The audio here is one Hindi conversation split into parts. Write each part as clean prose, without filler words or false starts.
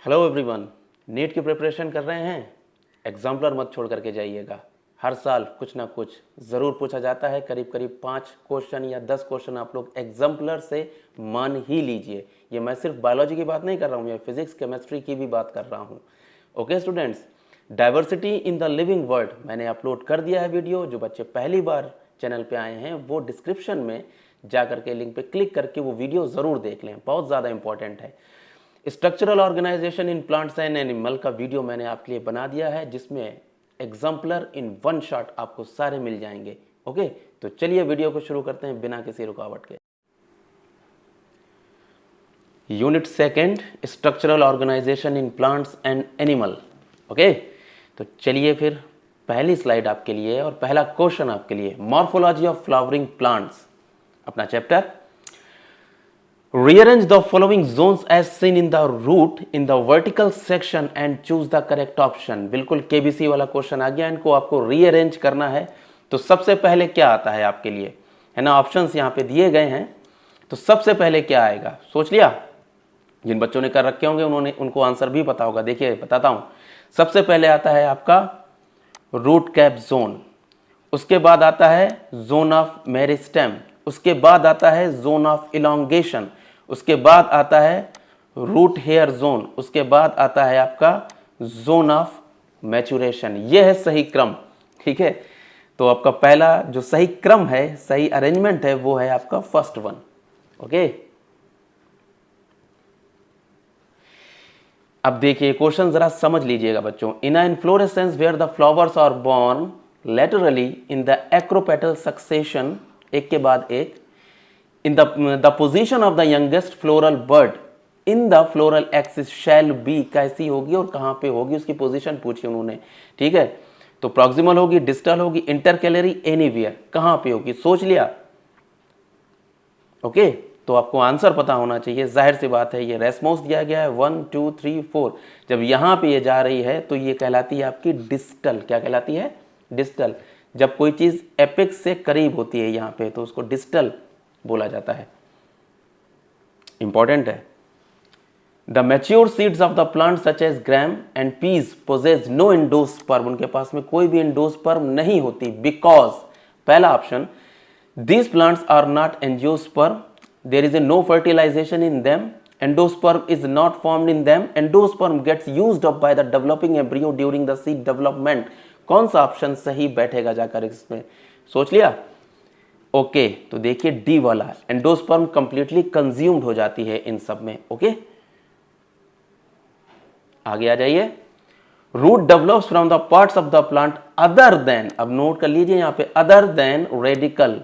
हेलो एवरीवन, नीट की प्रिपरेशन कर रहे हैं? एग्जाम्पलर मत छोड़ करके जाइएगा। हर साल कुछ ना कुछ ज़रूर पूछा जाता है। करीब करीब 5 क्वेश्चन या 10 क्वेश्चन आप लोग एग्जाम्पलर से मान ही लीजिए। ये मैं सिर्फ बायोलॉजी की बात नहीं कर रहा हूँ, ये फिजिक्स केमिस्ट्री की भी बात कर रहा हूँ। Okay students, diversity in the living world मैंने अपलोड कर दिया है वीडियो। जो बच्चे पहली बार चैनल पे आए हैं वो डिस्क्रिप्शन में जा करके लिंक पे क्लिक करके वो वीडियो ज़रूर देख लें, बहुत ज़्यादा इंपॉर्टेंट है। Structural organisation in plants and animal का वीडियो मैंने आपके लिए बना दिया है, जिसमें एग्जाम्पलर इन वन शॉट आपको सारे मिल जाएंगे। ओके, तो चलिए वीडियो को शुरू करते हैं बिना किसी रुकावट के। Unit second, structural organisation in plants and animal. Okay, तो चलिए फिर पहली स्लाइड आपके लिए और पहला क्वेश्चन आपके लिए, मॉर्फोलॉजी ऑफ फ्लावरिंग प्लांट्स, अपना chapter. Rearrange the following zones as seen in the root in the vertical section and choose the correct option। बिल्कुल केबीसी वाला क्वेश्चन आ गया, इनको आपको रीअरेंज करना है। तो सबसे पहले क्या आता है आपके लिए, है ना, ऑप्शंस यहाँ पे दिए गए हैं। तो सबसे पहले क्या आएगा, सोच लिया? जिन बच्चों ने कर रखे होंगे उनको आंसर भी पता होगा। देखिए बताता हूँ। सबसे पहले आता है आपका रूट कैप जोन, उसके बाद आता है जोन ऑफ मेरिस्टेम, उसके बाद आता है जोन ऑफ इलोंगेशन, उसके बाद आता है रूट हेयर जोन, उसके बाद आता है आपका जोन ऑफ मैच्योरेशन। यह है सही क्रम, ठीक है। तो आपका पहला जो सही क्रम है, सही अरेंजमेंट है, वो है आपका फर्स्ट वन। ओके, अब देखिए क्वेश्चन जरा समझ लीजिएगा बच्चों। In a inflorescence where the flowers are borne laterally in the acropetal succession, एक के बाद एक, in the position of the youngest floral bud in the floral axis shall be, कैसी होगी और कहां पे होगी, उसकी पोजीशन पूछी उन्होंने, ठीक है। तो प्रॉक्सिमल होगी, डिस्टल होगी, इंटरकैलरी, एनीवेयर, कहां पे होगी, सोच लिया? ओके, तो आपको आंसर पता होना चाहिए, जाहिर सी बात है। ये रेस्पॉन्स दिया गया है 1 2 3 4। जब यहां पे ये जा रही है तो ये कहलाती है आपकी डिस्टल। क्या कहलाती है? डिस्टल। जब कोई चीज एपेक्स से करीब होती है यहां पे तो उसको डिस्टल बोला जाता है। इंपॉर्टेंट है। The mature seeds of the plant such as gram and peas possess no endosperm, उनके पास में कोई भी एंडोस्पर्म नहीं होती, बिकॉज, पहला option, these plants are not angiosperm, there is a no fertilisation in them, endosperm is not formed in them, endosperm gets used up by the developing embryo during the seed development. कौन सा ऑप्शन सही बैठेगा जाकर इसमें, सोच लिया? ओके, तो देखिए डी वाला, एंडोस्पर्म कंप्लीटली कंज्यूम्ड हो जाती है इन सब में। ओके, आगे आ जाइए। Root develops from the parts of the plant other than, अब नोट कर लीजिए यहाँ पे अदर देन रेडिकल,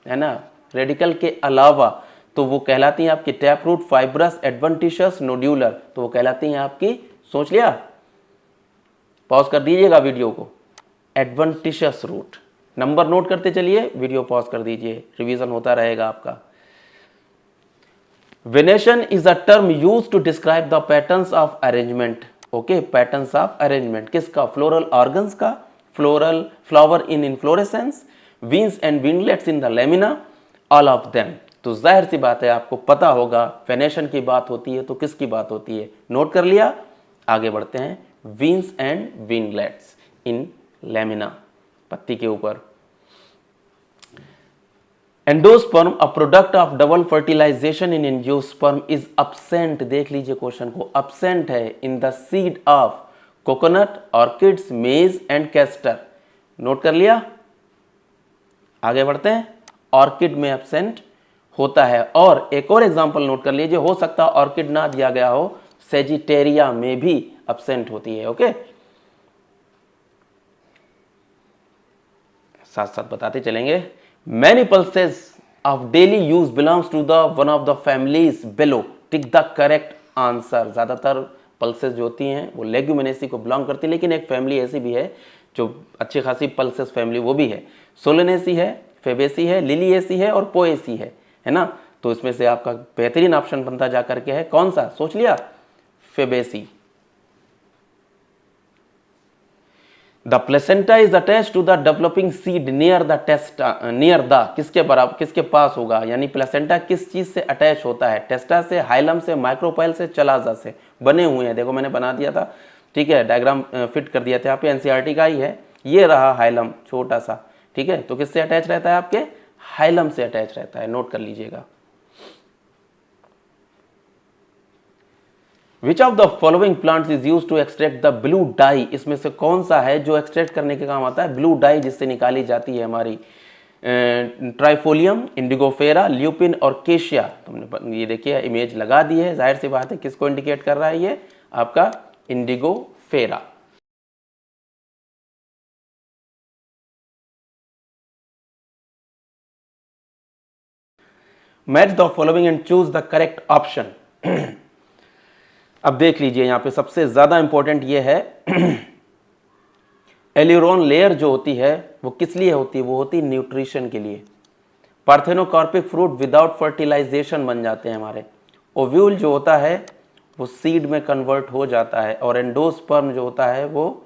है ना, रेडिकल के अलावा, तो वो कहलाती है आपकी tap root, fibrous, adventitious, nodular, तो वो कहलाती है आपकी, सोच लिया? पॉज कर दीजिएगा वीडियो को। एडवेंटिशियस रूट, नंबर नोट करते चलिए, वीडियो पॉज कर दीजिए, रिवीजन होता रहेगा आपका। Venation is a term used to describe the patterns of arrangement. Okay, patterns of arrangement किसका? फ्लोरल ऑर्गन्स का, floral flower in inflorescence, wings and winglets in the lamina, all of them. तो जाहिर सी बात है आपको पता होगा, वेनेशन की बात होती है तो किसकी बात होती है, नोट कर लिया? आगे बढ़ते हैं। Wings and winglets in lamina, पत्ती के ऊपर। Endosperm, a product of double fertilization in angiosperm, is absent, देख लीजिए क्वेश्चन को, अब्सेंट है in the seed of coconut, orchids, maize and castor. Note कर लिया? आगे बढ़ते हैं। ऑर्किड में अब्सेंट होता है, और एक और एग्जांपल नोट कर लीजिए, हो सकता है ऑर्किड ना दिया गया हो, सेजिटेरिया में भी अब्सेंट होती है। ओके, साथ साथ बताते चलेंगे। Many pulses of daily use belongs to the one of the families below, tick the correct answer. ज्यादातर पल्सेस जो होती हैं वो लेग्यूमिनेसी को बिलोंग करती है, लेकिन एक फैमिली ऐसी भी है जो अच्छी खासी पल्सेस फैमिली वो भी है। सोलेनेसी है, फेबेसी है, लिलिएसी है और पोएसी है ना। तो इसमें से आपका बेहतरीन ऑप्शन बनता जा करके है कौन सा, सोच लिया? Fabaceae. The placenta is attach to the developing seed near the testa, near the किसके बराबर, किसके पास होगा, यानी प्लेसेंटा किस चीज से अटैच होता है, टेस्टा से, हाइलम से, माइक्रोपाइल से, चलाजा से बने हुए हैं। देखो मैंने बना दिया था, ठीक है, डायग्राम फिट कर दिया था यहाँ पे, एनसीईआरटी का ही है। ये रहा हाइलम छोटा सा, ठीक है, तो किससे अटैच रहता है, आपके हाइलम से अटैच रहता है, नोट कर लीजिएगा। Which of the following plants is used to extract the blue dye? इसमें से कौन सा है जो एक्सट्रैक्ट करने के काम आता है, ब्लू डाई जिससे निकाली जाती है हमारी, ट्राइफोलियम, इंडिगोफेरा, ल्यूपिन और केशिया। तुमने ये देखिए इमेज लगा दी है, जाहिर सी बात है किसको इंडिकेट कर रहा है, ये आपका Indigofera. Match the following and choose the correct option. अब देख लीजिए यहाँ पे सबसे ज्यादा इंपॉर्टेंट ये है एल्यूरोन लेयर जो होती है वो किस लिए होती है, वो होती है न्यूट्रिशन के लिए। पार्थेनोकार्पिक फ्रूट विदाउट फर्टिलाइजेशन बन जाते हैं हमारे। ओव्यूल जो होता है वो सीड में कन्वर्ट हो जाता है, और एंडोस्पर्म जो होता है वो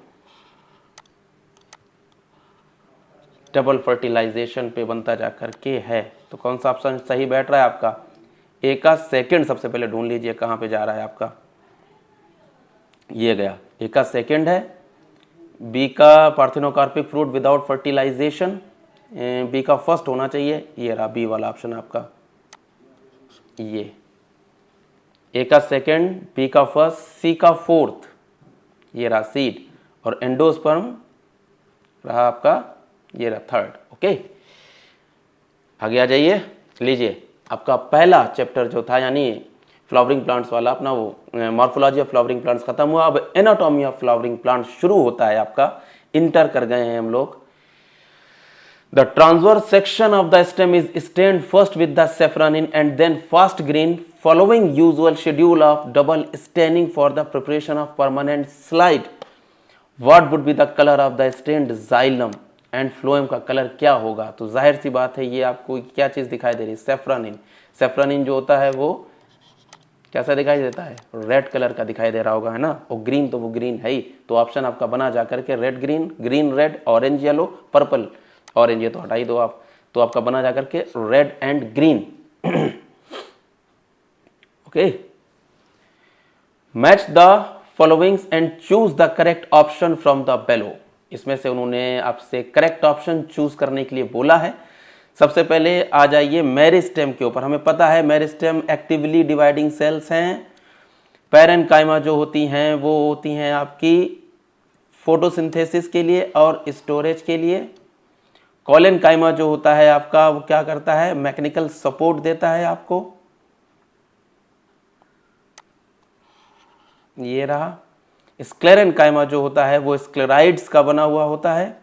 डबल फर्टिलाइजेशन पे बनता जाकर के है। तो कौन सा ऑप्शन सही बैठ रहा है आपका, ए का सेकंड सबसे पहले ढूंढ लीजिए कहां पे जा रहा है आपका, ये गया, ए का सेकंड है, बी का parthenocarpic fruit without fertilization, B का फर्स्ट होना चाहिए, ये रहा बी वाला ऑप्शन आपका, ये ए का सेकंड, बी का फर्स्ट, सी का फोर्थ, ये रहा सीड, और एंडोस्पर्म रहा आपका, ये रहा थर्ड। ओके, आगे आ जाइए, लीजिए आपका पहला चैप्टर जो था यानी फ्लावरिंग प्लांट्स वाला अपना, वो मॉर्फोलॉजी ऑफ फ्लावरिंग प्लांट्स खत्म हुआ, अब एनाटॉमी ऑफ फ्लावरिंग प्लांट्स शुरू होता है आपका। इंटर कर गए हैं हम लोग। The transverse section of the stem is stained first with the safranin and then fast green following usual schedule of double staining for the preparation of permanent slide. What would be the colour of the stained xylem and phloem का कलर क्या होगा? तो जाहिर सी बात है ये आपको क्या चीज दिखाई दे रही है, सेफ्रॉनिन। सेफ्रॉनिन जो होता है वो कैसा दिखाई देता है, रेड कलर का दिखाई दे रहा होगा, है ना, और ग्रीन तो वो ग्रीन है ही। तो ऑप्शन आपका बना जाकर के red green, green red, orange yellow, purple orange, ये तो हटा ही दो आप, तो आपका बना जाकर के red and green. Okay, match the followings and choose the correct option from the below. इसमें से उन्होंने आपसे करेक्ट ऑप्शन चूज करने के लिए बोला है। सबसे पहले आ जाइए मेरिस्टेम के ऊपर। हमें पता है मेरिस्टेम एक्टिवली डिवाइडिंग सेल्स हैं। पैरेन्काइमा जो होती हैं वो होती हैं आपकी फोटोसिंथेसिस के लिए और स्टोरेज के लिए। कॉलेनकाइमा जो होता है आपका वो क्या करता है, मैकेनिकल सपोर्ट देता है आपको, ये रहा। स्क्लेरेनकाइमा जो होता है वो स्क्लेराइड्स का बना हुआ होता है।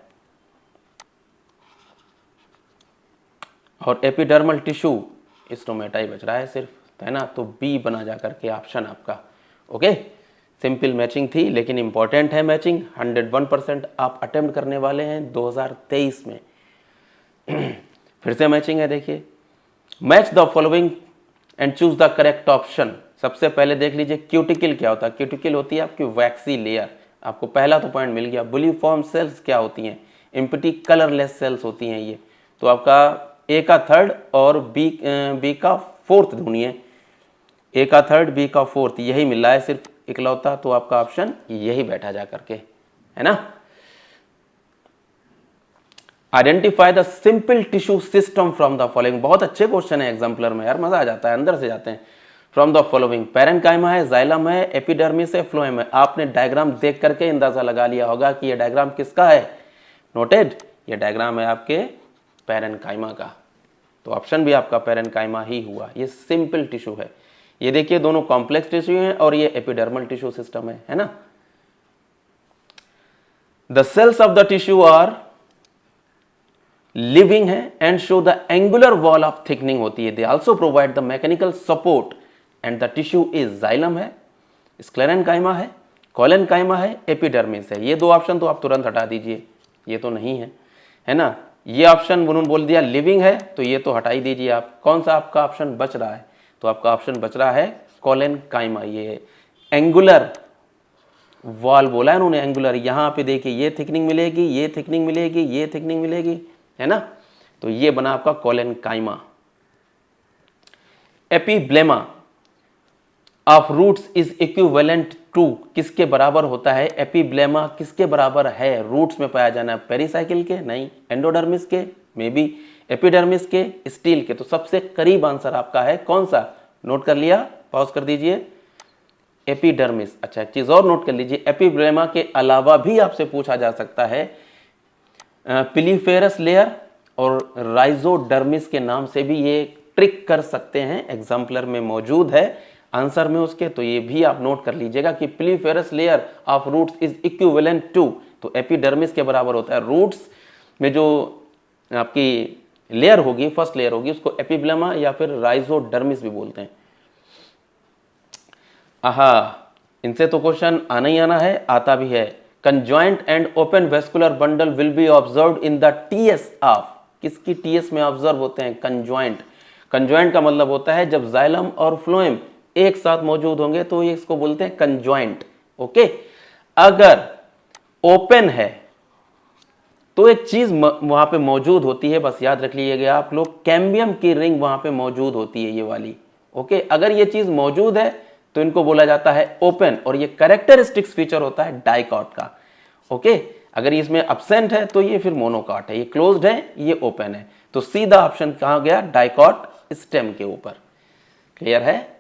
और एपिडर्मल टिश्यू स्टोमेटा ही बच रहा है सिर्फ, है ना, तो बी बना जाकर के ऑप्शन आपका। ओके, सिंपल मैचिंग थी लेकिन इंपॉर्टेंट है मैचिंग। 101% आप अटेम्प्ट करने वाले हैं 2023 में। फिर से मैचिंग है, देखिए, match the following and choose the correct option. सबसे पहले देख लीजिए क्यूटिकल क्या होता है। क्यूटिकल होती है आपकी वैक्सी लेयर, आपको पहला तो पॉइंट मिल गया। बुलीफॉर्म सेल्स क्या होती हैं, एम्प्टी कलरलेस सेल्स होती हैं ये। तो आपका ए का थर्ड और बी का फोर्थ ढूंढिए, ए का थर्ड बी का फोर्थ, यही मिल रहा है सिर्फ इकलौता, तो आपका ऑप्शन यही बैठा जा करके, है ना। Identify the simple tissue system from the following. बहुत अच्छे क्वेश्चन है एग्जाम्पलर में यार, मजा आ जाता है, अंदर से जाते हैं। फ्रॉम द फॉलोइंग, पैरेन्काइमा है, जाइलम है, एपिडर्मिस है, फ्लोएम है। आपने डायग्राम देख करके अंदाजा लगा लिया होगा कि ये डायग्राम किसका है, नोटेड, ये डायग्राम है आपके पैरेन्काइमा का। तो ऑप्शन भी आपका पैरेन्काइमा ही हुआ। ये सिंपल टिश्यू है, ये देखिए दोनों कॉम्प्लेक्स टिश्यू है और ये एपिडर्मल टिश्यू सिस्टम है ना। The cells of the tissue are living है and show the angular wall of thickening होती है। They also provide the mechanical support and the tissue is xylem है, स्क्लेरेन्काइमा है, कॉलेनकाइमा है, एपिडर्मिस है। ये दो ऑप्शन तो आप तुरंत हटा दीजिए, ये तो नहीं है, है ना। ये ऑप्शन उन्होंने बोल दिया लिविंग है, तो ये तो हटा ही दीजिए आप। कौन सा आपका ऑप्शन बच रहा है, तो आपका ऑप्शन बच रहा है कॉलेनकाइमा, ये एंगुलर वॉल बोला है उन्होंने एंगुलर। यहाँ पे देखिए ये थिकनिंग मिलेगी, ये थिकनिंग मिलेगी, ये थिकनिंग मिलेगी, है ना। तो ये बना आपका collenchyma. Epiblema of roots is equivalent to, किसके बराबर होता है? एपिब्लेमा किसके बराबर है? रूट्स में पाया जाना, पेरिसाइकिल के? नहीं। एंडोडर्मिस के? May be. एपिडर्मिस के? स्टील के? तो सबसे करीब आंसर आपका है कौन सा? नोट कर लिया? पॉज कर दीजिए। एपिडर्मिस। अच्छा, एक चीज और नोट कर लीजिए, एपिब्लेमा के अलावा भी आपसे पूछा जा सकता है पिलीफेरस लेयर और राइजोडर्मिस के नाम से भी ये ट्रिक कर सकते हैं। एग्जाम्पलर में मौजूद है आंसर में उसके, तो ये भी आप नोट कर लीजिएगा कि piliferous layer of roots is equivalent to, तो एपिडर्मिस के बराबर होता है। रूट्स में जो आपकी लेयर होगी, फर्स्ट लेयर होगी, उसको एपिब्लेमा या फिर राइजोडर्मिस भी बोलते हैं। आहा, इनसे तो क्वेश्चन आना ही आना है, आता भी है। Conjoint and open vascular bundle will be observed in the TS of, किसकी टीएस में ऑब्जर्व होते हैं? कंजॉइंट। कंजॉइंट का मतलब होता है जब जाइलम और फ्लोएम एक साथ मौजूद होंगे तो ये इसको बोलते हैं कंजॉइंट। ओके, अगर ओपन है तो एक चीज वहां पे मौजूद होती है, बस याद रख लीजिएगा आप लोग, कैम्बियम की रिंग वहां पे मौजूद होती है, ये वाली। ओके, अगर ये चीज मौजूद है तो इनको बोला जाता है ओपन, और ये कैरेक्टरिस्टिक्स फीचर होता है डाइकॉट का। ओके, अगर इसमें एब्सेंट है तो ये फिर मोनोकॉट है, ये क्लोज्ड है, ये ओपन है। तो सीधा ऑप्शन कहां गया? डाइकॉट स्टेम के ऊपर। क्लियर है?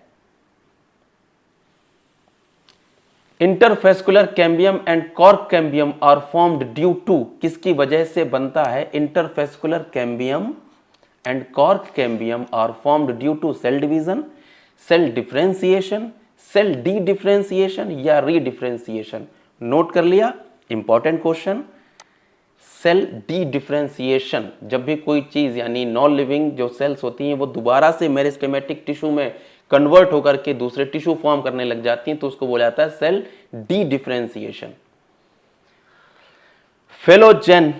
Interfascicular cambium and cork cambium are formed due to, किसकी वजह से बनता है? Interfascicular cambium and cork cambium are formed due to cell division, cell differentiation, cell dedifferentiation या रीडिफरेंशिएशन। नोट कर लिया? Important question. Cell dedifferentiation, जब भी कोई चीज यानी नॉन लिविंग जो सेल्स होती हैं वो दोबारा से मेरिस्टेमेटिक टिश्यू में कन्वर्ट होकर के दूसरे टिश्यू फॉर्म करने लग जाती हैं, तो उसको बोला जाता है cell dedifferentiation. Phellogen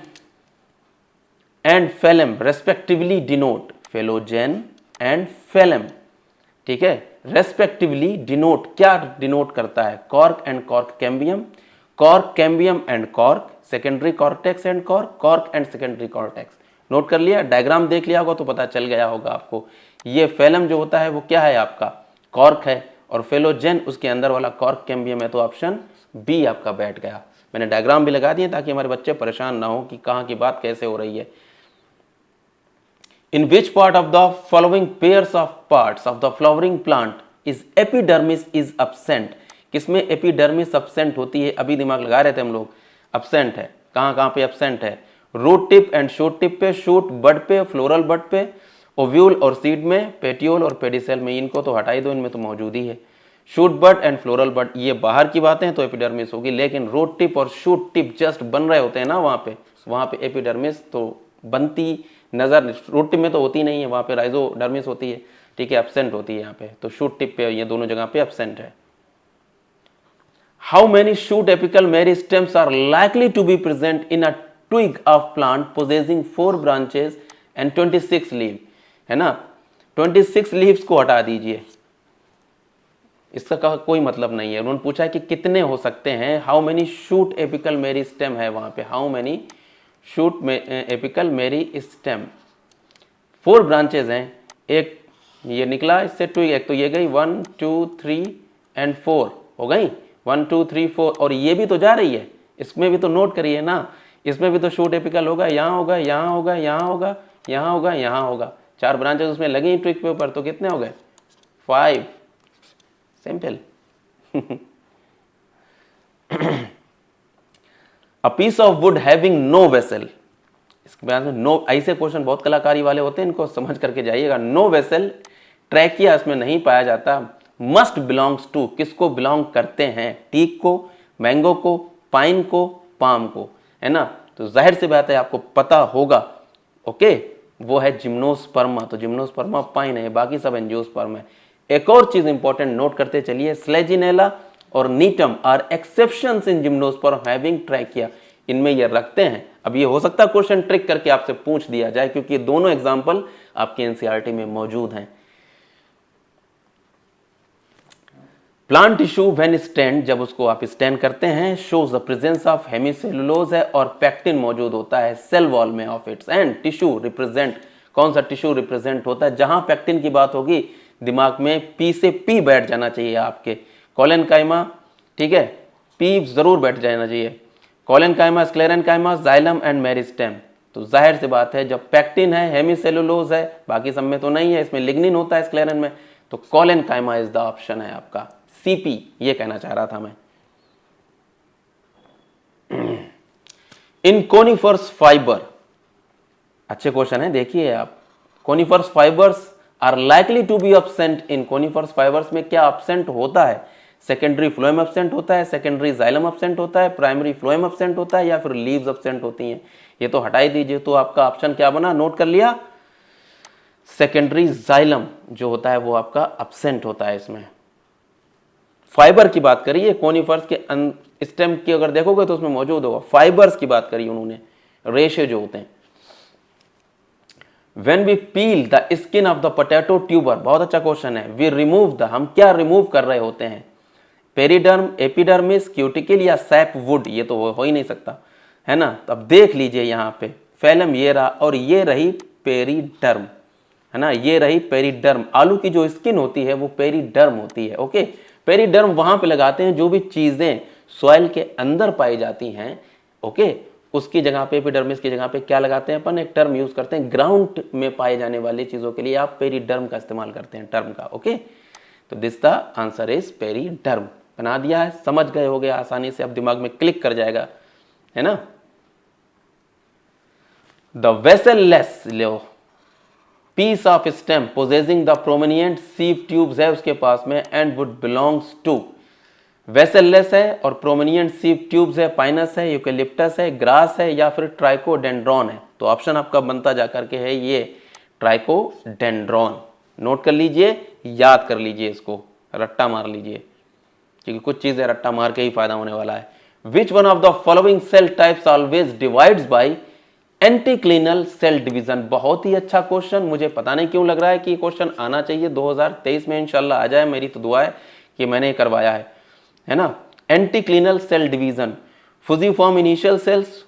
and phellem respectively denote, phellogen and phellem, ठीक है, रेस्पेक्टिवली डिनोट, क्या डिनोट करता है? Cork and cork cambium, cork cambium and cork, secondary cortex and cork, cork and secondary cortex. Note कर लिया? डायग्राम देख लिया होगा तो पता चल गया होगा आपको। ये फेलम जो होता है वो क्या है आपका? कॉर्क है, और फेलोजेन उसके अंदर वाला कॉर्क कैम्बियम है, तो ऑप्शन बी आपका बैठ गया। मैंने डायग्राम भी लगा दिए ताकि हमारे बच्चे परेशान ना हो कि कहाँ की बात कैसे हो रही है। In which part of the following pairs of parts of the flowering plant is epidermis is absent? किसमें एपिडर्मिस absent होती है? अभी दिमाग लगा रहे थे हम लोग। absent है, कहाँ पे absent है? Root tip and shoot tip पे, शूट बड पे, फ्लोरल बड पे, ओव्यूल और सीड में, पेटियोल और पेडिसेल में। इनको तो हटा ही दो, इनमें तो मौजूद ही है। शूट बड एंड फ्लोरल बड ये बाहर की बातें हैं तो एपिडर्मिस होगी, लेकिन रूट टिप और शूट टिप जस्ट बन रहे होते हैं ना, वहां पे एपिडर्मिस तो बनती नजर, रूट टिप में तो होती नहीं है, वहां पे राइजोडर्मिस होती है, ठीक है, एब्सेंट होती है यहाँ पे। तो शूट टिप पे ये दोनों जगह पे एब्सेंट है। How many shoot apical meristems are likely to be present in a twig of plant possessing 4 branches and 26 leave, है ना। 26 लीव्स को हटा दीजिए, इसका कोई मतलब नहीं है। उन्होंने पूछा है कि कितने हो सकते हैं, how many shoot apical meristem है वहां पे, how many shoot apical meristem. 4 branches हैं, एक ये निकला इससे ट्विग, एक तो ये गई 1 2 3 एंड 4 हो गई, 1 2 3 4, और ये भी तो जा रही है, इसमें भी तो नोट करिए ना, इसमें भी तो शूट एपिकल होगा, यहाँ होगा, यहाँ होगा, यहाँ होगा, यहाँ होगा, यहाँ होगा। 4 ब्रांचेस उसमें लगी ट्विग के ऊपर, तो कितने हो गए? 5। Simple. A piece of wood having no vessel, इसके बाद में नो, ऐसे क्वेश्चन बहुत कलाकारी वाले होते हैं, इनको समझ करके जाइएगा। नो वेसल, ट्रैकिया इसमें नहीं पाया जाता। मस्ट बिलोंग्स टू, किसको बिलोंग करते हैं? टीक को, मैंगो को, पाइन को, पाम को, है ना। तो जाहिर सी बात है आपको पता होगा। ओके, वो है जिम्नोस्पर्मा, तो जिम्नोस्पर्मा पाइन है, बाकी सब एंजियोस्पर्म है। एक और चीज इंपॉर्टेंट नोट करते चलिए, स्लेजिनेला और Gnetum are exceptions in gymnosperm having trachea, इनमें ये रखते हैं। अब ये हो सकता है क्वेश्चन ट्रिक करके आपसे पूछ दिया जाए, क्योंकि दोनों एग्जांपल आपके एनसीईआरटी में मौजूद हैं। प्लांट टिश्यू व्हेन स्टेंड, जब उसको आप स्टेंड करते हैं, shows the presence of hemicellulose है और पैक्टिन मौजूद होता है सेल वॉल में of its, and tissue represent, कौन सा टिश्यू रिप्रेजेंट होता है? जहां पैक्टिन की बात होगी दिमाग में पी से पी बैठ जाना चाहिए आपके, कोलेनकाइमा, ठीक है, पी जरूर बैठ जाना चाहिए, collenchyma, sclerenchyma, xylem and meristem. तो जाहिर सी बात है जब पैक्टिन है, हेमिसेलुलोज है, बाकी सब में तो नहीं है, इसमें लिग्निन होता है स्क्लेरन में, तो कोलेनकाइमा इज द ऑप्शन है आपका, सीपी, ये कहना चाह रहा था मैं। इन कोनिफर्स फाइबर, अच्छे क्वेश्चन है, देखिए आप, conifers fibers are likely to be absent in, conifers fibers में क्या एब्सेंट होता है? सेकेंडरी फ्लोएम एब्सेंट होता है, सेकेंडरी जाइलम एब्सेंट होता है, प्राइमरी फ्लोएम एब्सेंट होता है, या फिर लीव्स एब्सेंट होती हैं? ये तो हटा ही दीजिए, तो आपका ऑप्शन क्या बना, नोट कर लिया, सेकेंडरी जाइलम जो होता है वो आपका एब्सेंट होता है इसमें। फाइबर की बात करिए, कोनिफर्स के स्टेम की अगर देखोगे तो उसमें मौजूद होगा, फाइबर्स की बात करी उन्होंने, रेशे जो होते हैं। When we peel the skin of the potato tuber, बहुत अच्छा क्वेश्चन है, we remove the, हम क्या रिमूव कर रहे होते हैं? पेरिडर्म, एपिडर्मिस, क्यूटिकल या सैप वुड? ये तो हो ही नहीं सकता है ना। तो अब देख लीजिए यहाँ पे फैलम ये रहा और ये रही पेरिडर्म, है ना, ये रही पेरिडर्म। आलू की जो स्किन होती है वो पेरिडर्म होती है। ओके, पेरिडर्म वहां पे लगाते हैं जो भी चीजें सॉइल के अंदर पाई जाती हैं। ओके, उसकी जगह पे, एपिडर्मिस की जगह पे क्या लगाते हैं अपन, एक टर्म यूज करते हैं, ग्राउंड में पाए जाने वाली चीजों के लिए आप पेरिडर्म का इस्तेमाल करते हैं टर्म का। ओके, तो this the answer is periderm. बना दिया है, समझ गए हो गया आसानी से, अब दिमाग में क्लिक कर जाएगा, है ना। The vesselless low piece of stem possessing the prominent sieve tubes है उसके पास में, and wood belongs to, vesselless है और प्रोमिनिएंट सीव ट्यूब्स है, पाइनस है, यूकेलिप्टस है, ग्रास है, या फिर ट्राइकोडेंड्रॉन है? तो ऑप्शन आपका बनता जाकर के है ये ट्राइकोडेंड्रॉन। नोट कर लीजिए, याद कर लीजिए, इसको रट्टा मार लीजिए, क्योंकि कुछ चीजें रट्टा मार के ही फायदा होने वाला है। Which one of the following cell types always divides by anticlinal cell division? बहुत ही अच्छा क्वेश्चन, मुझे पता नहीं क्यों लग रहा है कि क्वेश्चन आना चाहिए 2023 में, इंशाल्लाह आ जाए, मेरी तो दुआ है कि मैंने करवाया है ना। Anticlinal cell division, fusiform initial cells,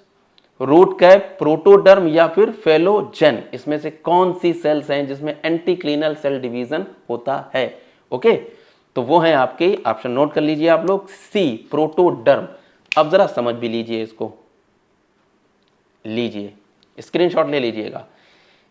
root cap, protoderm या फिर फेलोजेन, इसमें से कौन सी सेल्स हैं जिसमें एंटीक्लिनल सेल डिवीजन होता है? ओके, तो वो है आपके ऑप्शन, नोट कर लीजिए आप लोग, सी प्रोटोडर्म। अब जरा समझ भी लीजिए इसको, लीजिए स्क्रीनशॉट ले लीजिएगा।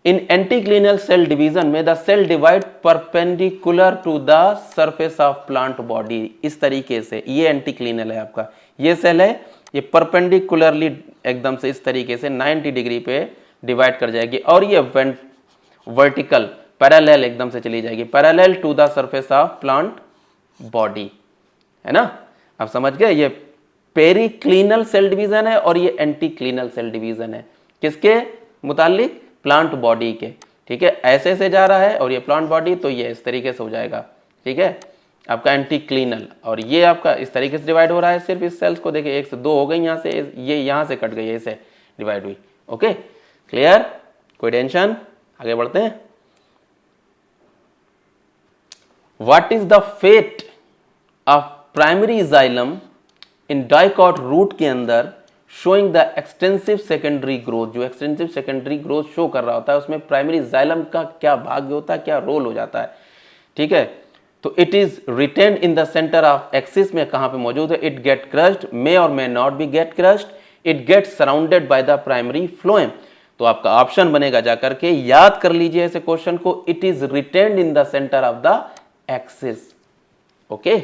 इन एंटीक्लिनल सेल डिवीजन में the cell divide perpendicular to the surface of plant body, इस तरीके से, ये एंटीक्लिनल है आपका, ये सेल है, ये परपेंडिकुलरली एकदम से इस तरीके से 90 डिग्री पे डिवाइड कर जाएगी, और ये वर्टिकल पैरेलल एकदम से चली जाएगी, parallel to the surface of plant body, है ना। आप समझ गए, ये पेरिक्लिनल सेल डिवीजन है और ये एंटीक्लिनल सेल डिवीजन है, किसके मुतालिक? प्लांट बॉडी के। ठीक है, ऐसे से जा रहा है और ये प्लांट बॉडी, तो ये इस तरीके से हो जाएगा। ठीक है, आपका एंटीक्लिनल, और ये आपका इस तरीके से डिवाइड हो रहा है। सिर्फ इस सेल्स को देखिए, 1 से 2 हो गई, यहाँ से ये यहाँ से कट गई, ऐसे डिवाइड हुई। ओके, क्लियर, कोई टेंशन? आगे बढ़ते हैं। What is the fate of primary xylem in dicot root के अंदर showing the extensive secondary growth? जो एक्सटेंसिव सेकेंडरी ग्रोथ शो कर रहा होता है उसमें प्राइमरी जाइलम का क्या भाग्य होता है, क्या रोल हो जाता है? ठीक है, तो it is retained in the centre of axis में, कहां पे मौजूद है? इट गेट क्रश्ड, मे और may not be get crushed, it get surrounded by the primary phloem. तो आपका ऑप्शन बनेगा, जाकर के याद कर लीजिए ऐसे क्वेश्चन को, it is retained in the centre of the axis. Okay,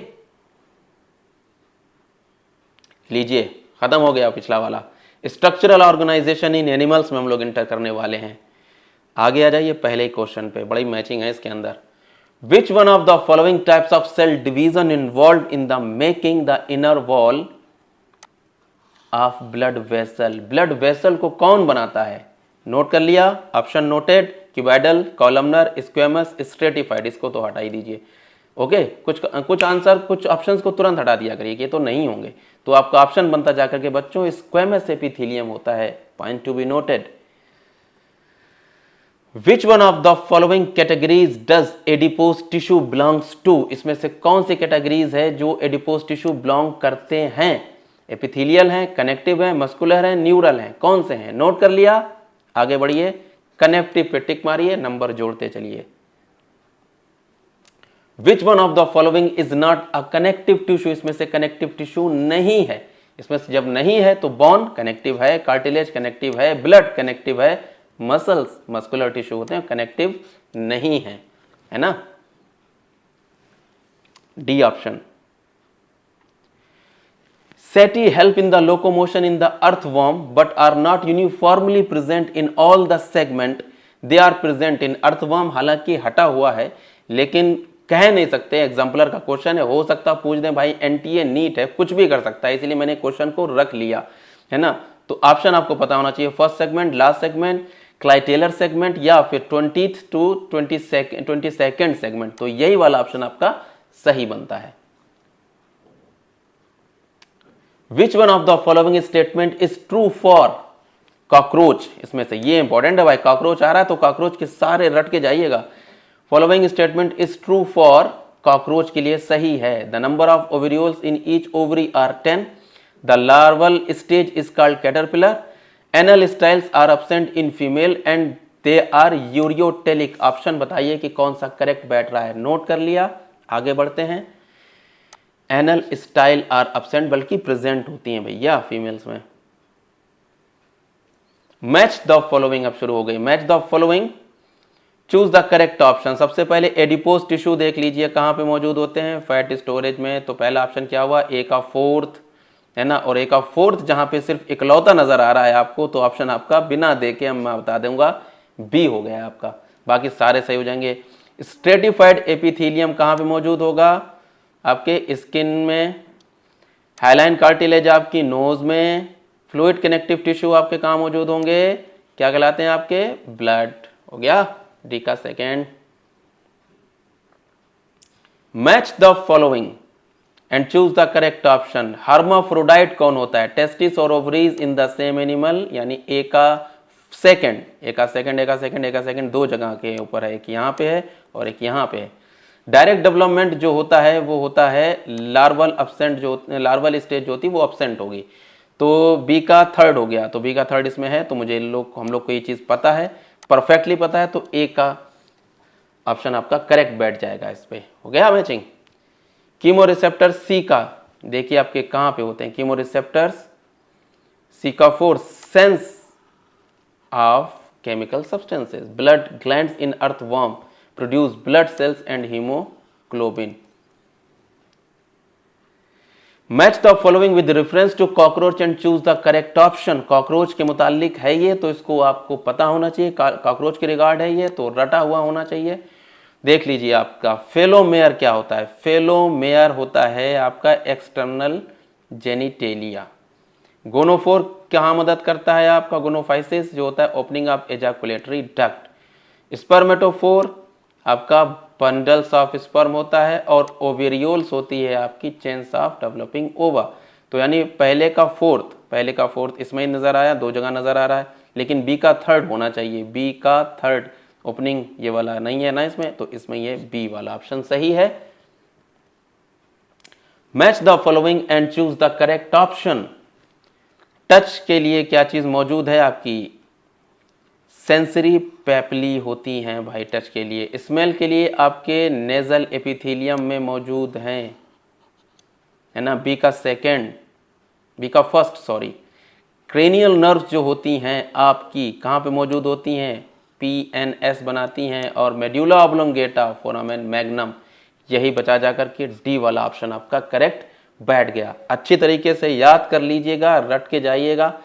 लीजिए, खत्म हो गया पिछला वाला। स्ट्रक्चरल ऑर्गेनाइजेशन इन एनिमल्स में हम लोग इंटर करने वाले हैं। आगे आ जाइए पहले ही क्वेश्चन पे, बड़ी मैचिंग है इसके अंदर। Which one of the following types of cell division involve in the making the inner wall of blood vessel? Blood vessel को कौन बनाता है? नोट कर लिया, option noted, cuboidal, columnar, squamous, stratified. इसको तो हटा ही दीजिए। ओके, कुछ आंसर, कुछ ऑप्शंस को तुरंत हटा दिया करिए, ये तो नहीं होंगे। तो आपका ऑप्शन बनता जाकर के बच्चों, स्क्वेमस एपिथेलियम होता है। Point to be noted. Which one of the following categories does adipose tissue belongs to, इसमें से कौन सी कैटेगरीज है जो एडिपोज टिश्यू बिलोंग करते हैं? एपिथेलियल है, कनेक्टिव है, मस्कुलर है, न्यूरल है, कौन से हैं? नोट कर लिया, आगे बढ़िए, कनेक्टिव पे टिक मारिए, नंबर जोड़ते चलिए। विच one of the following is not a connective tissue, इसमें से कनेक्टिव टिश्यू नहीं है। इसमें से जब नहीं है तो बोन कनेक्टिव है, कार्टिलेज कनेक्टिव है, ब्लड कनेक्टिव है, मसल्स मस्कुलर टिश्यू होते हैं कनेक्टिव नहीं है ना। D option. Setae help in the locomotion in the earthworm but are not uniformly present in all the segment. They are present in earthworm, हालांकि हटा हुआ है लेकिन कह नहीं सकते, एग्जाम्पलर का क्वेश्चन है, हो सकता पूछ दें भाई एनटीए नीट है, कुछ भी कर सकता है, इसलिए मैंने क्वेश्चन को रख लिया है ना। तो ऑप्शन आपको पता होना चाहिए, first segment, last segment, clitellar segment या फिर 20th to 22nd सेगमेंट। तो यही वाला ऑप्शन आपका सही बनता है। Which one of the following statement is true for cockroach, इसमें से ये इंपॉर्टेंट है भाई, कॉकरोच आ रहा है तो कॉकरोच के सारे रट के जाइएगा। Following statement is true for cockroach के लिए सही है। The number of ovarioles in each ovary are 10, the larval stage is called caterpillar, anal styles are absent in female and they are ureotelic. Option बताइए कि कौन सा करेक्ट बैठ रहा है। नोट कर लिया, आगे बढ़ते हैं। एनल स्टाइल आर एब्सेंट, बल्कि प्रेजेंट होती हैं भैया फीमेल्स में। मैच द फॉलोइंग, अब शुरू हो गई। Match the following, choose the correct option. सबसे पहले एडिपोज टिश्यू देख लीजिए कहां पे मौजूद होते हैं, फैट स्टोरेज में। तो पहला ऑप्शन क्या हुआ, ए का फोर्थ है ना, और ए का फोर्थ जहां पे सिर्फ इकलौता नजर आ रहा है आपको, तो ऑप्शन आपका बिना देखे मैं बता दूंगा बी हो गया आपका, बाकी सारे सही हो जाएंगे। स्ट्रेटिफाइड एपिथेलियम कहां पे मौजूद होगा, आपके स्किन में। हाइलाइन कार्टिलेज आपकी नोज में। फ्लूइड कनेक्टिव टिश्यू आपके कहां मौजूद होंगे, क्या कहलाते हैं आपके, ब्लड। हो गया डी का second. Match the following and choose the correct option. Hermaphrodite कौन होता है, टेस्टिस और ovaries in the same animal, यानी ए का सेकेंड, ए का सेकेंड, ए का सेकेंड, ए का सेकेंड, दो जगह के ऊपर है, एक यहां पे है और एक यहां पे है। डायरेक्ट डेवलपमेंट जो होता है वो होता है लार्वल एब्सेंट, जो लार्वल स्टेज जो होती है वो एब्सेंट होगी। तो बी का थर्ड हो गया, तो बी का थर्ड इसमें है, तो मुझे हम लोग को ये चीज पता है, परफेक्टली पता है, तो ए का ऑप्शन आपका करेक्ट बैठ जाएगा इस पे। हो गया मैचिंग। कीमो रिसेप्टर सी का देखिए आपके कहां पे होते हैं, कीमो रिसेप्टर्स सी का 4, sense of chemical substances, blood glands in earthworm produce blood cells and hemoglobin. Match the following with reference to cockroach and choose the correct option. Cockroach के मुतालिक है ये, तो इसको आपको पता होना चाहिए, कॉकरोच के रिगार्ड है ये, तो रटा हुआ होना चाहिए। देख लीजिए आपका फेलोमेयर क्या होता है, फेलोमेयर होता है आपका एक्सटर्नल जेनिटेलिया। गोनोफोर कहाँ मदद करता है आपका, गोनोफाइसिस जो होता है ओपनिंग ऑफ एजाकुलेटरी डक्ट। स्पर्मेटोफोर आपका बंडल्स ऑफ स्पर्म होता है, और ओवेरियोल्स होती है आपकी चेन्स ऑफ डेवलपिंग ओवा। तो यानी पहले का फोर्थ इसमें ही नजर आया, दो जगह नजर आ रहा है, लेकिन बी का थर्ड होना चाहिए, बी का थर्ड ओपनिंग ये वाला नहीं है ना इसमें, तो इसमें ये बी वाला ऑप्शन सही है। Match the following and choose the correct option. Touch के लिए क्या चीज मौजूद है आपकी, सेंसरी पेपली होती हैं भाई टच के लिए। स्मेल के लिए आपके नेजल एपिथेलियम में मौजूद हैं, है ना, बी का फर्स्ट क्रेनियल नर्व्स जो होती हैं आपकी कहाँ पे मौजूद होती हैं, PNS बनाती हैं, और मेड्यूला ऑब्लोंगेटा, फोरामेन मैग्नम, यही बचा जाकर के डी वाला ऑप्शन आपका करेक्ट बैठ गया। अच्छी तरीके से याद कर लीजिएगा, रट के जाइएगा,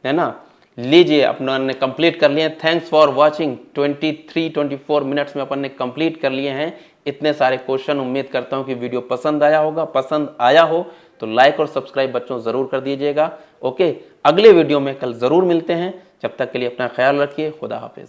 है ना। लीजिए अपना ने कंप्लीट कर लिए। Thanks for watching. 23-24 मिनट्स में अपन ने कंप्लीट कर लिए हैं इतने सारे क्वेश्चन। उम्मीद करता हूं कि वीडियो पसंद आया होगा। पसंद आया हो तो लाइक और सब्सक्राइब बच्चों जरूर कर दीजिएगा। ओके, अगले वीडियो में कल जरूर मिलते हैं। जब तक के लिए अपना ख्याल रखिए। खुदा हाफिज।